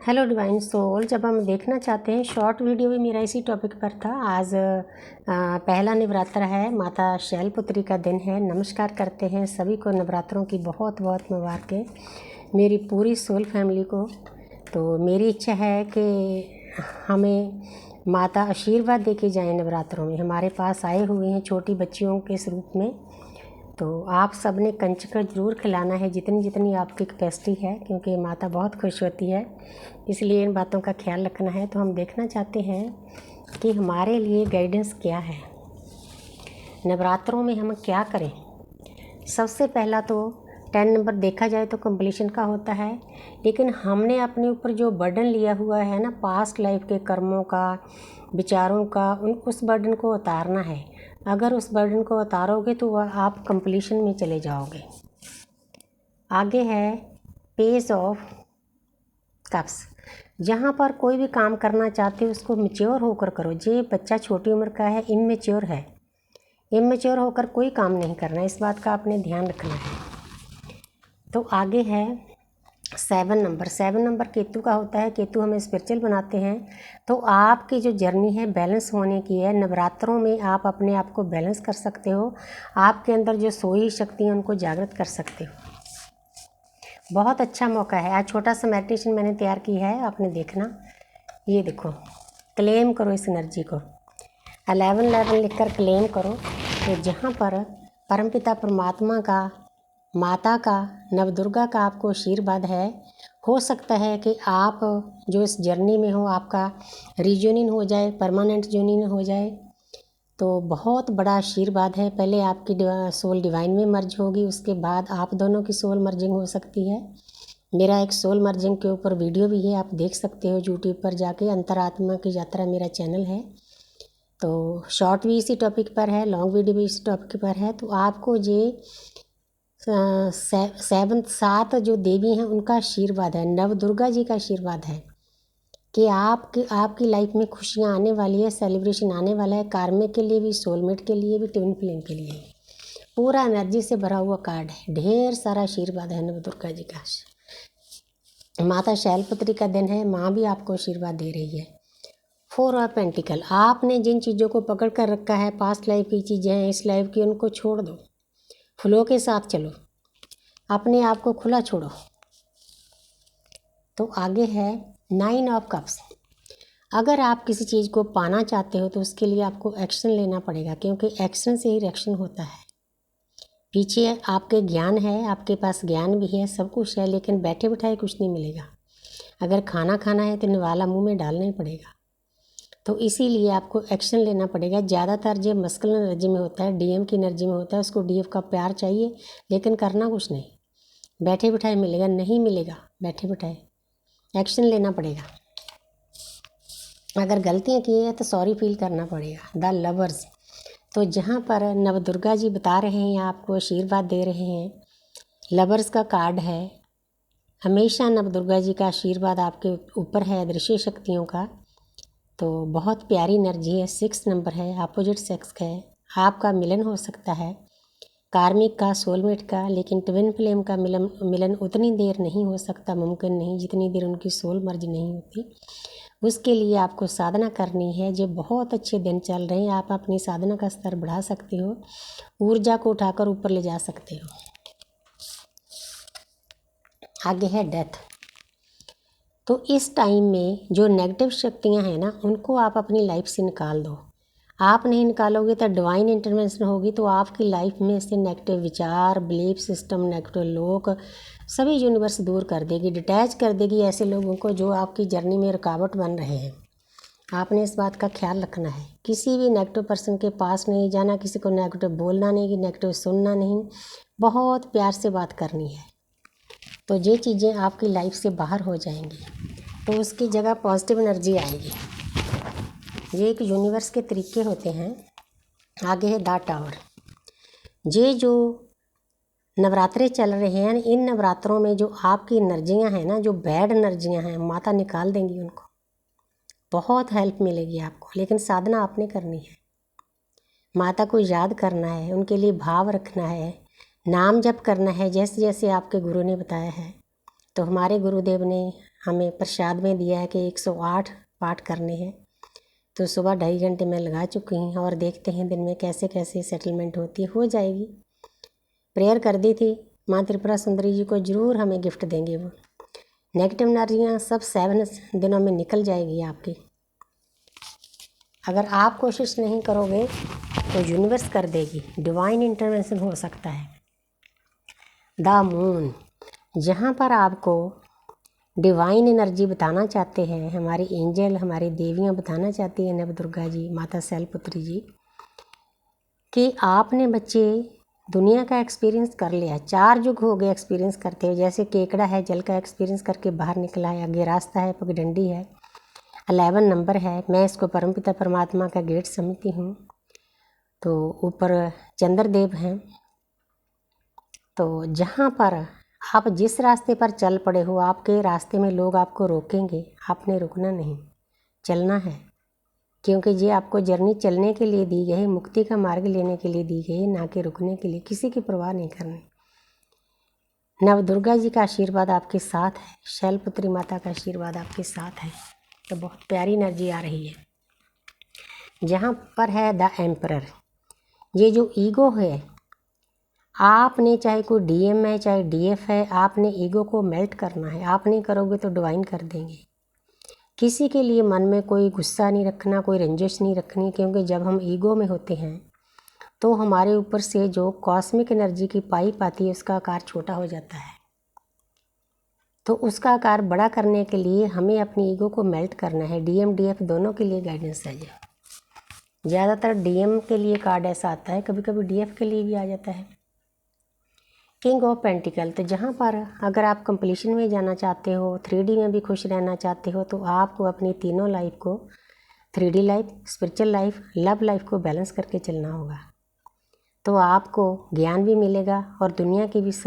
Hello divine soul. जब हम देखना चाहते हैं शॉर्ट वीडियो भी मेरा इसी टॉपिक पर था। आज पहला नवरात्र है, माता शैलपुत्री का दिन है। नमस्कार करते हैं सभी को, नवरात्रों की बहुत बहुत मुबारकें मेरी पूरी सोल फैमिली को। तो मेरी इच्छा है कि हमें माता आशीर्वाद दे के जाएँ। नवरात्रों में हमारे पास आए हुए हैं छोटी बच्चियों के रूप में, तो आप सब ने कंजका ज़रूर खिलाना है जितनी जितनी आपकी कैपेसिटी है, क्योंकि माता बहुत खुश होती है, इसलिए इन बातों का ख्याल रखना है। तो हम देखना चाहते हैं कि हमारे लिए गाइडेंस क्या है, नवरात्रों में हम क्या करें। सबसे पहला तो 10 नंबर देखा जाए तो कंप्लीशन का होता है, लेकिन हमने अपने ऊपर जो बर्डन लिया हुआ है ना, पास्ट लाइफ के कर्मों का, विचारों का, उस बर्डन को उतारना है। अगर उस बर्डन को उतारोगे तो आप कंप्लीशन में चले जाओगे। आगे है पेज ऑफ कप्स। जहाँ पर कोई भी काम करना चाहते हो उसको मैच्योर होकर करो। जे बच्चा छोटी उम्र का है, इमैच्योर है, इमैच्योर होकर कोई काम नहीं करना, इस बात का आपने ध्यान रखना है। तो आगे है 7 नंबर केतु का होता है। केतु हमें स्पिरिचुअल बनाते हैं। तो आपकी जो जर्नी है बैलेंस होने की है। नवरात्रों में आप अपने आप को बैलेंस कर सकते हो, आपके अंदर जो सोई शक्ति है उनको जागृत कर सकते हो। बहुत अच्छा मौका है। आज छोटा सा मेडिटेशन मैंने तैयार की है, आपने देखना। ये देखो, क्लेम करो इस एनर्जी को, 1111 लिखकर क्लेम करो। तो जहाँ पर परमपिता परमात्मा का, माता का, नवदुर्गा का आपको आशीर्वाद है, हो सकता है कि आप जो इस जर्नी में हो आपका रियूनियन हो जाए, परमानेंट यूनियन हो जाए, तो बहुत बड़ा आशीर्वाद है। पहले आपकी सोल डिवाइन में मर्ज होगी, उसके बाद आप दोनों की सोल मर्जिंग हो सकती है। मेरा एक सोल मर्जिंग के ऊपर वीडियो भी है, आप देख सकते हो यूट्यूब पर जाके। अंतरात्मा की यात्रा मेरा चैनल है। तो शॉर्ट भी इसी टॉपिक पर है, लॉन्ग वीडियो भी इसी टॉपिक पर है। तो आपको ये 7 जो देवी हैं उनका आशीर्वाद है, नव दुर्गा जी का आशीर्वाद है कि आपकी लाइफ में खुशियाँ आने वाली है, सेलिब्रेशन आने वाला है। कार्मिक के लिए भी, सोलमेट के लिए भी, ट्विन फ्लेम के लिए भी। पूरा एनर्जी से भरा हुआ कार्ड है, ढेर सारा आशीर्वाद है नव दुर्गा जी का। माता शैलपुत्री का दिन है, माँ भी आपको आशीर्वाद दे रही है। 4 ऑफ पेंटिकल। आपने जिन चीज़ों को पकड़ कर रखा है, पास्ट लाइफ की चीज़ें हैं, इस लाइफ की, उनको छोड़ दो, फ्लो के साथ चलो, अपने आप को खुला छोड़ो। तो आगे है 9 ऑफ कप्स। अगर आप किसी चीज़ को पाना चाहते हो तो उसके लिए आपको एक्शन लेना पड़ेगा, क्योंकि एक्शन से ही रिएक्शन होता है। पीछे आपके ज्ञान है, आपके पास ज्ञान भी है, सब कुछ है, लेकिन बैठे बिठाए कुछ नहीं मिलेगा। अगर खाना खाना है तो निवाला मुंह में डालना ही पड़ेगा। तो इसीलिए आपको एक्शन लेना पड़ेगा। ज़्यादातर जो मस्कुलर एनर्जी में होता है, डीएम की एनर्जी में होता है, उसको डीएफ का प्यार चाहिए, लेकिन करना कुछ नहीं। बैठे बिठाए मिलेगा नहीं, मिलेगा बैठे बिठाए, एक्शन लेना पड़ेगा। अगर गलतियाँ की है तो सॉरी फील करना पड़ेगा। The lovers. तो जहाँ पर नवदुर्गा जी बता रहे हैं, आपको आशीर्वाद दे रहे हैं, लवर्स का कार्ड है। हमेशा नवदुर्गा जी का आशीर्वाद आपके ऊपर है, दृश्य शक्तियों का। तो बहुत प्यारी एनर्जी है। 6 नंबर है, अपोजिट सेक्स का है, आपका मिलन हो सकता है, कार्मिक का, सोलमेट का। लेकिन ट्विन फ्लेम का मिलन उतनी देर नहीं हो सकता, मुमकिन नहीं, जितनी देर उनकी सोल मर्ज नहीं होती। उसके लिए आपको साधना करनी है। जो बहुत अच्छे दिन चल रहे हैं, आप अपनी साधना का स्तर बढ़ा सकते हो, ऊर्जा को उठाकर ऊपर ले जा सकते हो। आगे है डेथ। तो इस टाइम में जो नेगेटिव शक्तियां हैं ना, उनको आप अपनी लाइफ से निकाल दो। आप नहीं निकालोगे तो डिवाइन इंटरवेंशन होगी, तो आपकी लाइफ में से नेगेटिव विचार, बिलीफ सिस्टम, नेगेटिव लोग सभी यूनिवर्स दूर कर देगी, डिटैच कर देगी ऐसे लोगों को जो आपकी जर्नी में रुकावट बन रहे हैं। आपने इस बात का ख्याल रखना है। किसी भी नेगेटिव पर्सन के पास नहीं जाना, किसी को नेगेटिव बोलना नहीं, नेगेटिव सुनना नहीं, बहुत प्यार से बात करनी है। तो ये चीज़ें आपकी लाइफ से बाहर हो जाएंगी, तो उसकी जगह पॉजिटिव एनर्जी आएगी। ये एक यूनिवर्स के तरीके होते हैं। आगे है द टावर। ये जो नवरात्रे चल रहे हैं, इन नवरात्रों में जो आपकी एनर्जियां हैं ना, जो बैड एनर्जियां हैं, माता निकाल देंगी उनको। बहुत हेल्प मिलेगी आपको, लेकिन साधना आपने करनी है। माता को याद करना है, उनके लिए भाव रखना है, नाम जप करना है, जैसे जैसे आपके गुरु ने बताया है। तो हमारे गुरुदेव ने हमें प्रसाद में दिया है कि 108 पाठ करने हैं। तो सुबह 2.5 घंटे मैं लगा चुकी हूँ और देखते हैं दिन में कैसे कैसे सेटलमेंट होती हो जाएगी। प्रेयर कर दी थी, माँ त्रिपुरा सुंदरी जी को ज़रूर हमें गिफ्ट देंगे वो। नेगेटिव एनर्जियाँ सब 7 दिनों में निकल जाएगी आपकी। अगर आप कोशिश नहीं करोगे तो यूनिवर्स कर देगी, डिवाइन इंटरवेंशन हो सकता है। द मून, जहाँ पर आपको डिवाइन एनर्जी बताना चाहते हैं, हमारी एंजल, हमारी देवियाँ बताना चाहती हैं, नव दुर्गा जी, माता शैलपुत्री जी, कि आपने बच्चे दुनिया का एक्सपीरियंस कर लिया। 4 युग हो गए एक्सपीरियंस करते हुए। जैसे केकड़ा है, जल का एक्सपीरियंस करके बाहर निकला है, आगे रास्ता है, पगडंडी है, 11 नंबर है। मैं इसको परमपिता परमात्मा का गेट समझती हूँ। तो ऊपर चंद्रदेव हैं। तो जहाँ पर आप जिस रास्ते पर चल पड़े हो, आपके रास्ते में लोग आपको रोकेंगे, आपने रुकना नहीं, चलना है। क्योंकि ये आपको जर्नी चलने के लिए दी गई, मुक्ति का मार्ग लेने के लिए दी गई, ना कि रुकने के लिए। किसी की परवाह नहीं करनी। नव दुर्गा जी का आशीर्वाद आपके साथ है, शैलपुत्री माता का आशीर्वाद आपके साथ है। तो बहुत प्यारी एनर्जी आ रही है। जहाँ पर है द एम्परर, ये जो ईगो है, आपने चाहे कोई डीएम है चाहे डीएफ है, आपने ईगो को मेल्ट करना है। आप नहीं करोगे तो डिवाइन कर देंगे। किसी के लिए मन में कोई गुस्सा नहीं रखना, कोई रंजिश नहीं रखनी, क्योंकि जब हम ईगो में होते हैं तो हमारे ऊपर से जो कॉस्मिक एनर्जी की पाइप आती है उसका आकार छोटा हो जाता है। तो उसका आकार बड़ा करने के लिए हमें अपनी ईगो को मेल्ट करना है। डीएम डीएफ दोनों के लिए गाइडेंस है। ज़्यादातर डीएम के लिए कार्ड ऐसा आता है, कभी कभी डीएफ के लिए भी आ जाता है। किंग ऑफ पेंटिकल, तो जहाँ पर अगर आप कंप्लीशन में जाना चाहते हो, 3D में भी खुश रहना चाहते हो, तो आपको अपनी तीनों लाइफ को, 3D life, spiritual life, love life को बैलेंस करके चलना होगा। तो आपको ज्ञान भी मिलेगा और दुनिया की भी